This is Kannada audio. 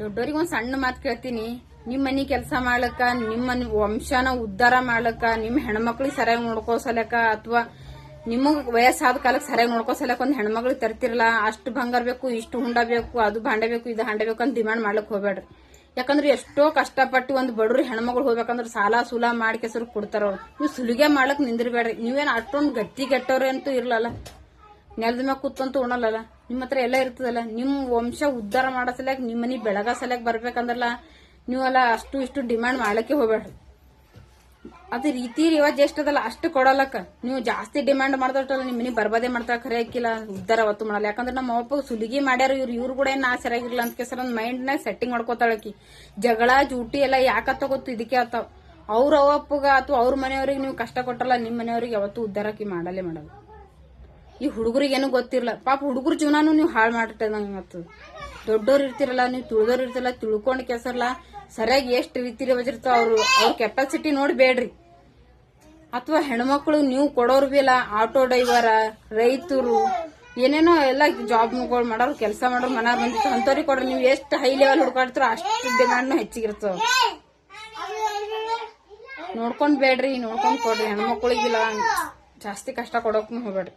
ದೊಡ್ಡೋರಿಗೆ ಒಂದ್ ಸಣ್ಣ ಮಾತು ಕೇಳ್ತೀನಿ. ನಿಮ್ ಮನಿ ಕೆಲಸ ಮಾಡ್ಲಕ್ಕ, ನಿಮ್ಮ ವಂಶನ ಉದ್ಧಾರ ಮಾಡ್ಲಕ್ಕ, ನಿಮ್ ಹೆಣ್ಮಕ್ಳಿಗೆ ಸರಿಯಾಗಿ ನೋಡ್ಕೋಸಲಕ್ಕ ಅಥವಾ ನಿಮಗ್ ವಯಸ್ಸಾದ ಕಾಲಕ್ಕೆ ಸರಿಯಾಗಿ ನೋಡ್ಕೋಸಲಕ್ಕ ಒಂದ್ ಹೆಣ್ಮಕ್ಳಿಗೆ ತರ್ತಿರಲ್ಲ, ಅಷ್ಟು ಬಂಗಾರ ಬೇಕು, ಇಷ್ಟು ಹುಂಡ ಬೇಕು, ಅದು ಭಾಂಡೆ ಬೇಕು, ಇದು ಹಾಂಡೆ ಬೇಕು ಅಂತ ಡಿಮಾಂಡ್ ಮಾಡ್ಲಕ್ ಹೋಗ್ಬೇಡ್ರಿ. ಯಾಕಂದ್ರೆ ಎಷ್ಟೋ ಕಷ್ಟಪಟ್ಟು ಒಂದ್ ಬಡ್ರು ಹೆಣ್ಮಗಳು ಹೋಗ್ಬೇಕಂದ್ರೆ ಸಾಲ ಸೂಲ ಮಾಡಿ ಕೆಸರು ಕೊಡ್ತಾರ ಅವ್ರು. ನೀವು ಸುಲಿಗೆ ಮಾಡ್ಲಕ್ ನಿಂದಿರ್ಬೇಡ್ರಿ. ನೀವೇನ್ ಅಷ್ಟೊಂದು ಗಟ್ಟಿಗೆಟ್ಟವ್ರೆ ಅಂತೂ ಇರ್ಲಲ್ಲ, ನೆಲದ ಮ್ಯಾಗ ಕೂತಂತೂ ಉಣಲ್ಲಲ್ಲ, ನಿಮ್ಮ ಹತ್ರ ಎಲ್ಲ ಇರ್ತದಲ್ಲ. ನಿಮ್ ವಂಶ ಉದ್ಧಾರ ಮಾಡೋ ಸಲಕ್ ನಿಮ್ ಮನಿ ಬೆಳಗ ಸಲಕ್ ಬರ್ಬೇಕಂದ್ರಲ್ಲ, ನೀವೆಲ್ಲ ಅಷ್ಟು ಇಷ್ಟು ಡಿಮಾಂಡ್ ಮಾಡ್ಲಕ್ಕೆ ಹೋಗ್ಬೇಡ್ರಿ. ಅದು ರೀತಿ ರಿವಾಜ್ ಎಷ್ಟದಲ್ಲ ಅಷ್ಟು ಕೊಡಲಕ್ಕ. ನೀವು ಜಾಸ್ತಿ ಡಿಮಾಂಡ್ ಮಾಡ್ದಷ್ಟಲ್ಲ ನಿಮ್ ಮನಿ ಬರ್ಬಾದೆ ಮಾಡ್ತಾರ, ಖರೆ ಹಾಕಿಲ್ಲ ಉದ್ಧಾರ ಅವತ್ತು ಮಾಡಲ್ಲ. ಯಾಕಂದ್ರೆ ನಮ್ಮ ಅಪ್ಪ ಸುಲಿಗೆ ಮಾಡ್ಯಾರ, ಇವ್ರು ಕೂಡ ನಾ ಸರಿಯಾಗಿರ್ಲ ಅಂತ ಕೆಸರ ಮೈಂಡ್ನಾಗ ಸೆಟ್ಟಿಂಗ್ ಮಾಡ್ಕೋತಾಳಕಿ. ಜಗಳ ಜೂಟಿ ಎಲ್ಲ ಯಾಕತ್ತ ಗೊತ್ತು, ಇದಕ್ಕೆ ಆತಾವ. ಅವ್ರ ಅವಪ್ಪಗ ಅಥವಾ ಅವ್ರ ಮನೆಯವ್ರಿಗೆ ನೀವು ಕಷ್ಟ ಕೊಟ್ಟಲ್ಲ, ನಿಮ್ ಮನೆಯವ್ರಿಗೆ ಯಾವತ್ತೂ ಉದ್ಧಾರಕಿ ಮಾಡಲೇ ಮಾಡಲ್ಲ. ಈ ಹುಡುಗರಿಗೇನು ಗೊತ್ತಿರಲ್ಲ ಪಾಪ, ಹುಡುಗರ ಜೀವನಾನು ನೀವು ಹಾಳು ಮಾಡಿಟ್ಟದಂಗ ಇವತ್ತು. ದೊಡ್ಡೋರ್ ಇರ್ತಿರಲ್ಲ, ನೀವು ತುಳಿದೋರ್ ಇರ್ತಿರಲ್ಲ, ತಿಳ್ಕೊಂಡ್ ಕೆಸರ್ಲ ಸರಿಯಾಗಿ ಎಷ್ಟು ರೀತಿ ರಿವಾಜ್ ಇರ್ತಾವ ಅವ್ರ ಕೆಪಾಸಿಟಿ ನೋಡಿ ಬೇಡ್ರಿ. ಅಥವಾ ಹೆಣ್ಮಕ್ಳು ನೀವು ಕೊಡೋರು ಬಿ ಇಲ್ಲ, ಆಟೋ ಡ್ರೈವರ, ರೈತರು, ಏನೇನೋ ಎಲ್ಲ ಜಾಬ್ಗಳು ಮಾಡೋರು, ಕೆಲಸ ಮಾಡೋರು ಮನ ಬಂದಿತ್ತು ಅಂತವ್ರಿಗೆ ಕೊಡ್ರಿ. ನೀವು ಎಷ್ಟು ಹೈ ಲೆವೆಲ್ ಹುಡ್ಕಾಡ್ತಾರೋ ಅಷ್ಟು ಡಿಮ್ಯಾಂಡ್ನು ಹೆಚ್ಚಿಗಿರ್ತವ. ನೋಡ್ಕೊಂಡ್ ಬೇಡ್ರಿ, ನೋಡ್ಕೊಂಡ್ ಕೊಡ್ರಿ. ಹೆಣ್ಮಕ್ಳಿಗಿಲ್ಲ ಜಾಸ್ತಿ ಕಷ್ಟ ಕೊಡೋಕ್ನು ಹೋಗ್ಬೇಡ್ರಿ.